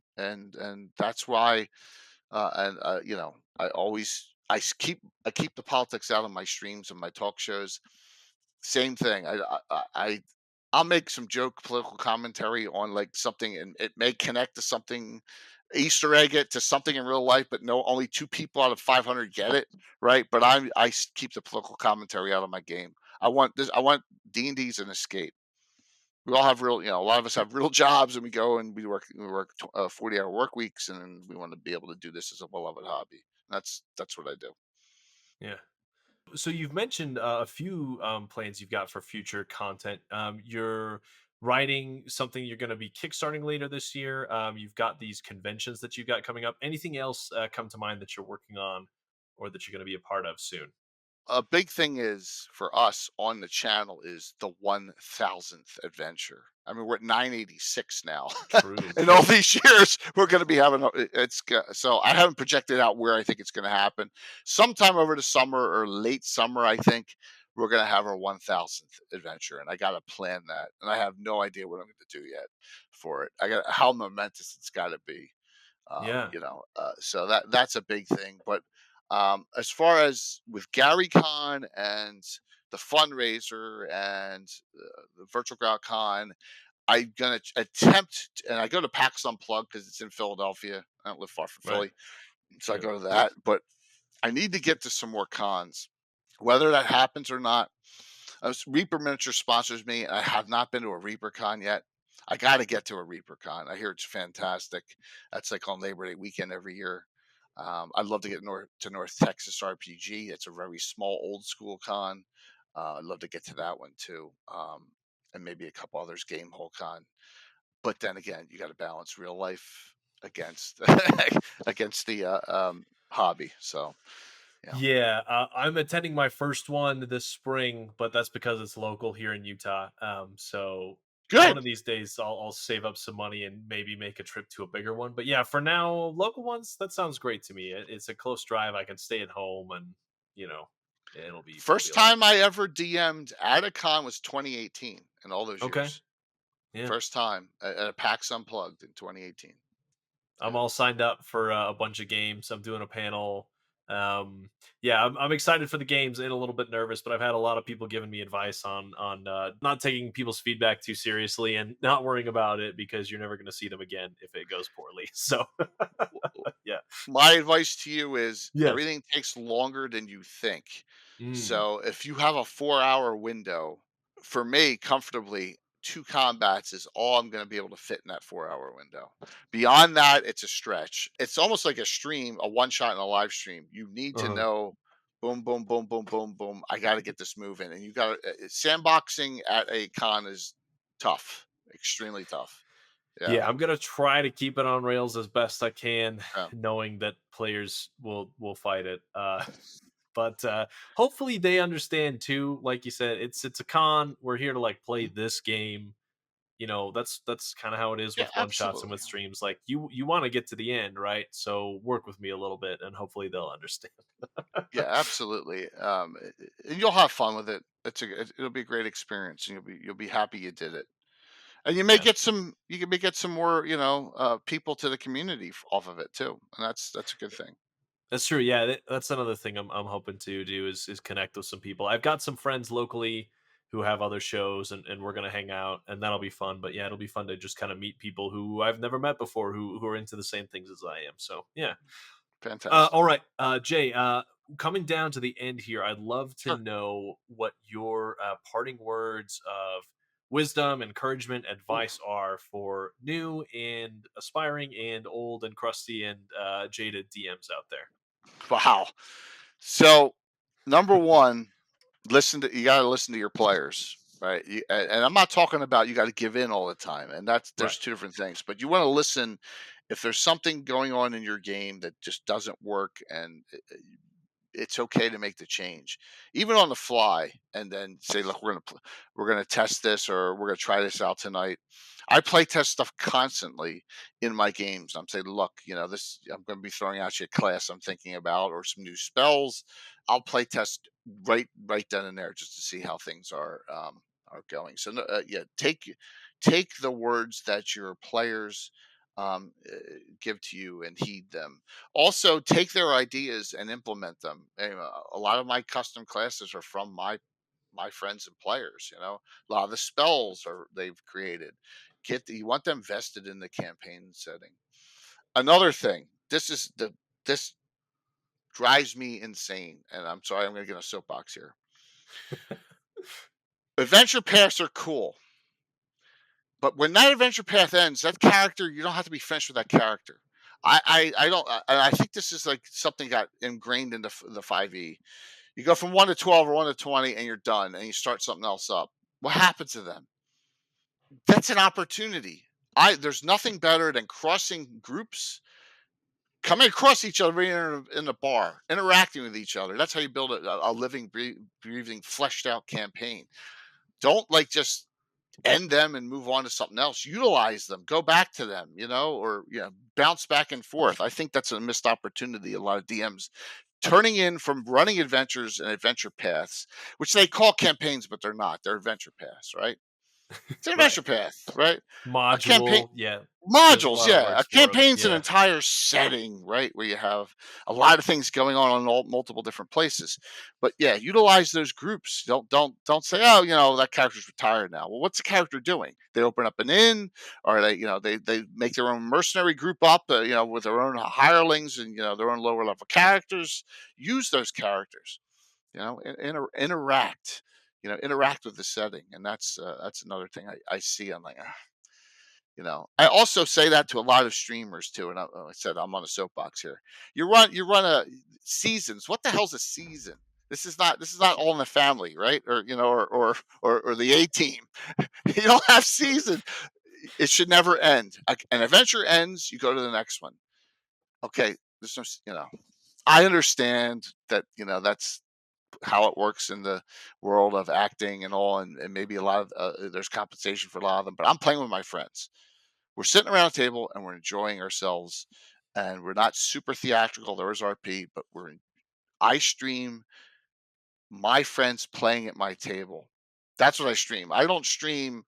that's why. And I keep the politics out of my streams and my talk shows. Same thing. I'll make some joke political commentary on like something, and it may connect to something, Easter egg it to something in real life, but no, only two people out of 500 get it, right? But keep the political commentary out of my game. I want this. I want D&D's an escape. We all have real, a lot of us have real jobs, and we go and we work 40-hour work weeks, and we want to be able to do this as a beloved hobby. That's what I do. Yeah. So you've mentioned a few plans you've got for future content. You're writing something you're going to be kickstarting later this year. You've got these conventions that you've got coming up. Anything else come to mind that you're working on or that you're going to be a part of soon? A big thing is for us on the channel is the 1000th adventure. I mean, we're at 986 now. True, In all true. these years, we're going to be having so I haven't projected out where I think it's going to happen. Sometime over the summer or late summer, I think we're going to have our 1000th adventure, and I got to plan that. And I have no idea what I'm going to do yet for it. I got how momentous it's got to be. Yeah. So that's a big thing. But as far as with Gary Con and the fundraiser and the virtual Ground Con, I'm gonna and I go to PAX Unplugged because it's in Philadelphia. I don't live far from Right. Philly, so I Yeah. go to that. But I need to get to some more cons. Whether that happens or not, Reaper Miniature sponsors me, and I have not been to a Reaper Con yet. I got to get to a Reaper Con. I hear it's fantastic. That's like on Labor Day weekend every year. I'd love to get to North Texas RPG. It's a very small, old school con. I'd love to get to that one too, and maybe a couple others. Game Hole Con. But then again, you got to balance real life against against the hobby. So yeah, Yeah, I'm attending my first one this spring, but that's because it's local here in Utah. So one good. of these days I'll save up some money and maybe make a trip to a bigger one. But yeah, for now, local ones that sounds great to me. It's a close drive. I can stay at home, and you know, it'll be First a lot of time I ever DM'd at a con was 2018 in all those fun. Okay, years. yeah. First time at a PAX Unplugged in 2018. I'm Yeah. all signed up for a bunch of games. I'm doing a panel. Yeah, I'm excited for the games and a little bit nervous, but I've had a lot of people giving me advice on not taking people's feedback too seriously and not worrying about it because you're never going to see them again if it goes poorly. So yeah, My advice to you is yeah, everything takes longer than you think. mm, So if you have a 4-hour window, for me, comfortably, two combats is all I'm going to be able to fit in that 4-hour window. Beyond that, it's a stretch. It's almost like a stream, a one shot in a live stream. You need to uh, know boom, boom, boom, boom, boom, boom. I got to get this moving. And you got to, sandboxing at a con is tough, extremely tough. Yeah. yeah. I'm gonna try to keep it on rails as best I can, Yeah. knowing that players will fight it. But hopefully they understand too. Like you said, it's a con. We're here to like play this game. That's kind of how it is Yeah, with one shots and absolutely. with streams. Like you want to get to the end, right? So work with me a little bit, and hopefully they'll understand. Yeah, absolutely. And you'll have fun with it. It'll be a great experience, and you'll be happy you did it. And Yeah, you may get some more, people to the community off of it too, and that's a good thing. that's true. Yeah, that's another thing I'm hoping to do is connect with some people. I've got some friends locally who have other shows, and we're gonna hang out, and that'll be fun. But yeah, it'll be fun to just kind of meet people who I've never met before, who are into the same things as I am. So yeah. Fantastic. All right, Jay. Coming down to the end here, I'd love to Sure. know what your parting words of wisdom, encouragement, advice Oof. are for new and aspiring and old and crusty and jaded DMs out there. Wow. So, number one, you got to listen to your players, right? And I'm not talking about you got to give in all the time, and that's Right. there's two different things. But you want to listen if there's something going on in your game that just doesn't work, and it's okay to make the change, even on the fly, and then say, "Look, we're gonna test this, or we're gonna try this out tonight." I play test stuff constantly in my games. I'm saying, "Look, this. I'm going to be throwing out you a class I'm thinking about, or some new spells." I'll play test right then and there just to see how things are going. So, yeah, take the words that your players give to you and heed them. Also, take their ideas and implement them. A lot of my custom classes are from my friends and players. A lot of the spells are they've created. You want them vested in the campaign setting. Another thing, this drives me insane, and I'm sorry, I'm going to get a soapbox here. Adventure paths are cool, but when that adventure path ends, that character, you don't have to be finished with that character. I don't. I think this is like something got ingrained in the 5e. You go from 1 to 12 or 1 to 20, and you're done, and you start something else up. What happens to them? That's an opportunity. There's nothing better than crossing groups, coming across each other in the bar, interacting with each other. That's how you build a living, breathing, fleshed out campaign. Don't like just end them and move on to something else. Utilize them, go back to them, or bounce back and forth. I think that's a missed opportunity. A lot of DMs turning in from running adventures and adventure paths, which they call campaigns, but they're not. They're adventure paths, right? It's an Right. adventure path, right? A campaign Module. Yeah. There's a modules, lot of yeah. A words for them. campaign's an Yeah. entire setting, right, where you have a lot of things going on in multiple different places. But yeah, utilize those groups. Don't say, oh, that character's retired now. Well, what's the character doing? They open up an inn, or they make their own mercenary group up, with their own hirelings and their own lower level characters. Use those characters. Interact. Interact with the setting, and that's another thing I see. I'm like, I also say that to a lot of streamers too. And I said I'm on a soapbox here. You run a seasons. What the hell's a season? This is not All in the Family, right? Or or the A Team. You don't have season. It should never end. An adventure ends. You go to the next one. Okay. There's no. I understand that that's how it works in the world of acting and all, and maybe a lot of there's compensation for a lot of them. But I'm playing with my friends. We're sitting around a table and we're enjoying ourselves, and we're not super theatrical. There is RP, but I stream my friends playing at my table. That's what I stream. I don't stream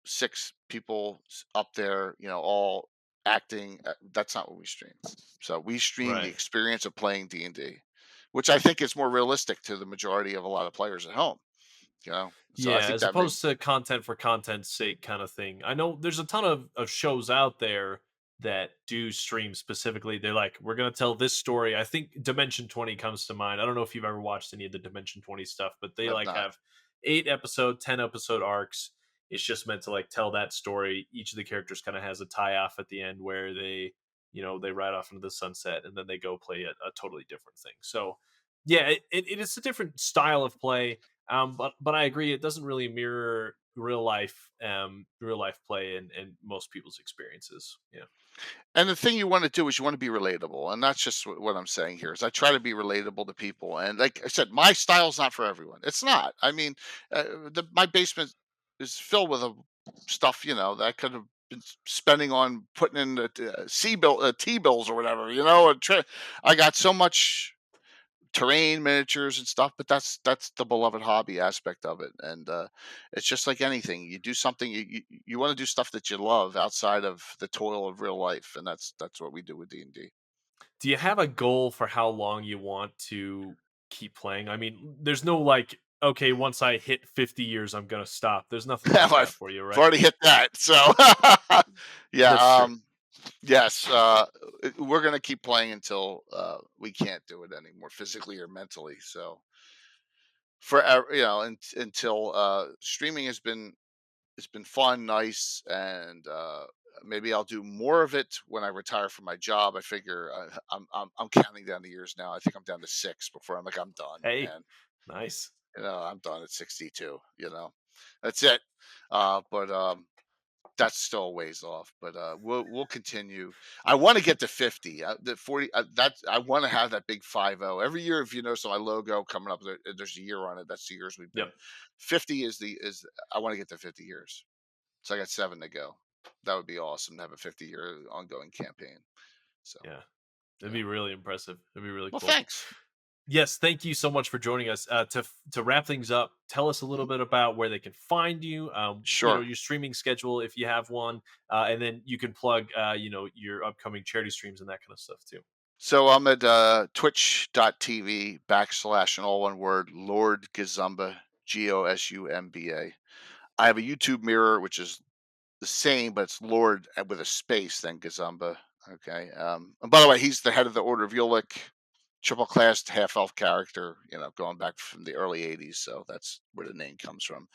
six people up there, all acting. That's not what we stream. So we stream the Right. experience of playing D&D, which I think is more realistic to the majority of a lot of players at home. So I Yeah, think as that makes opposed to content for content's sake kind of thing. I know there's a ton of shows out there that do stream specifically. They're like, we're gonna tell this story. I think Dimension 20 comes to mind. I don't know if you've ever watched any of the Dimension 20 stuff, but they I've like not. have 8 episode, 10 episode arcs. It's just meant to like tell that story. Each of the characters kind of has a tie off at the end where they ride off into the sunset and then they go play a totally different thing. So yeah, it is a different style of play, but I agree, it doesn't really mirror real life play and most people's experiences. Yeah. And the thing you want to do is you want to be relatable, and that's just what I'm saying here. Is I try to be relatable to people, and like I said, my style's not for everyone. It's not. I mean, my basement is filled with stuff that I could have been spending on putting in the T bills or whatever. I got so much terrain miniatures and stuff, but that's the beloved hobby aspect of it. And it's just like anything, you do something, you want to do stuff that you love outside of the toil of real life, and that's what we do with D&D. Do you have a goal for how long you want to keep playing? I mean, there's no like okay, once I hit 50 years, I'm gonna stop. There's nothing like that I've for you, right? already hit that. So yeah, That's true. yes, we're gonna keep playing until we can't do it anymore, physically or mentally. So forever, until streaming has been it's been fun, nice, and maybe I'll do more of it when I retire from my job. I figure I'm counting down the years now. I think I'm down to 6 before I'm done, Hey, and nice. I'm done at 62. That's it. But That's still a ways off. But we'll continue. I want to get to 50. The 40. I want to have that big 50. Every year, if you notice on my logo coming up, there's a year on it. That's the years we've been. Yep. 50 is. I want to get to 50 years. So I got 7 to go. That would be awesome to have a 50-year ongoing campaign. So, Yeah. It'd yeah. be really impressive. It'd be really Well, cool. thanks. Yes, thank you so much for joining us. To wrap things up, tell us a little Mhm. bit about where they can find you. Sure. Your streaming schedule if you have one, and then you can plug, your upcoming charity streams and that kind of stuff too. So I'm at twitch.tv / and all one word, Lord Gazumba, Gosumba. I have a YouTube mirror, which is the same, but it's Lord with a space, then Gazumba. Okay. And by the way, he's the head of the Order of Ulick, triple classed half elf character, going back from the early 80s. So that's where the name comes from.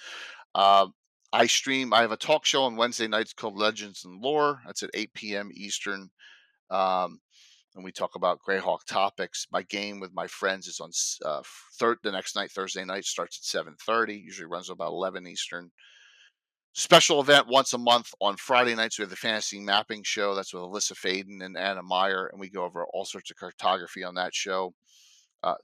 Um, I stream, I have a talk show on Wednesday nights called Legends and Lore. That's at 8 p.m. Eastern. Um, and we talk about Greyhawk topics. My game with my friends is on the next night, Thursday night, starts at 7:30. Usually runs about 11 Eastern. Special event once a month on Friday nights. We have the fantasy mapping show. That's with Alyssa Faden and Anna Meyer, and we go over all sorts of cartography on that show.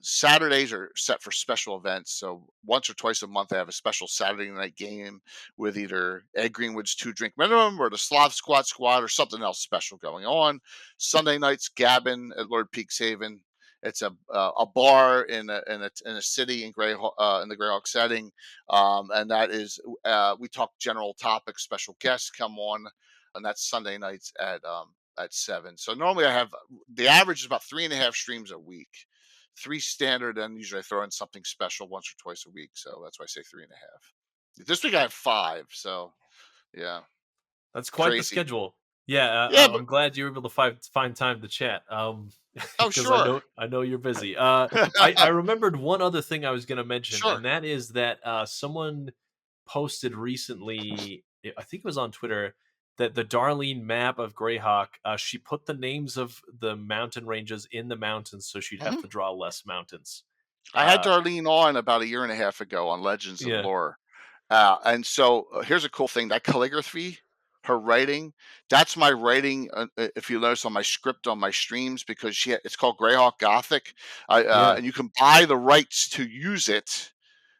Saturdays are set for special events. So once or twice a month, I have a special Saturday night game with either Ed Greenwood's 2 Drink Minimum or the Slav Squad or something else special going on. Sunday nights, Gabin at Lord Peakshaven. It's a bar in a city in in the Greyhawk setting, and that is we talk general topics. Special guests come on, and that's Sunday nights at 7. So normally I have the average is about 3.5 streams a week. 3 standard, and usually I throw in something special once or twice a week. So that's why I say 3.5. This week I have 5. So yeah, That's quite the crazy. schedule. Yeah, Yeah, but I'm glad you were able to find time to chat. oh Because sure, I know you're busy. I remembered one other thing I was going to mention, sure. and that is that someone posted recently. I think it was on Twitter that the Darlene map of Greyhawk. She put the names of the mountain ranges in the mountains, so she'd have Mhm. to draw less mountains. I had Uh, Darlene on about a year and a half ago on Legends and yeah, Lore. And so here's a cool thing, that calligraphy, her writing, that's my writing. If you notice on my script on my streams, because it's called Greyhawk Gothic. yeah, And you can buy the rights to use it,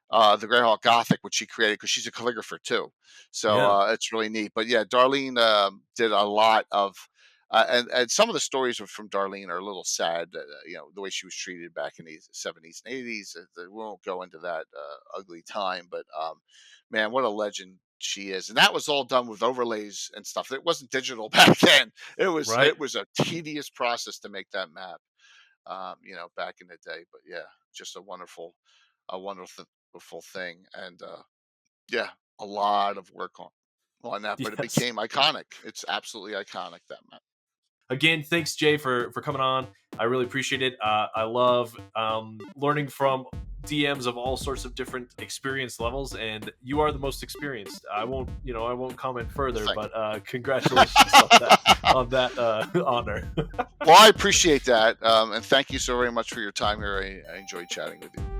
the Greyhawk Gothic, which she created because she's a calligrapher too. So yeah. it's really neat. But yeah, Darlene did a lot of, and some of the stories from Darlene are a little sad. The way she was treated back in the 70s and 80s. We won't go into that ugly time, but man, what a legend she is. And that was all done with overlays and stuff. It wasn't digital back then. It was Right. it was a tedious process to make that map. Back in the day. But yeah, just a wonderful thing, and yeah, a lot of work on that, but it Yes. became iconic. It's absolutely iconic, that map. Again, thanks Jay for coming on. I really appreciate it. I love learning from DMs of all sorts of different experience levels, and you are the most experienced. I won't comment Well, further, thank but congratulations on that you. honor. Well, I appreciate that, and thank you so very much for your time here. I enjoyed chatting with you.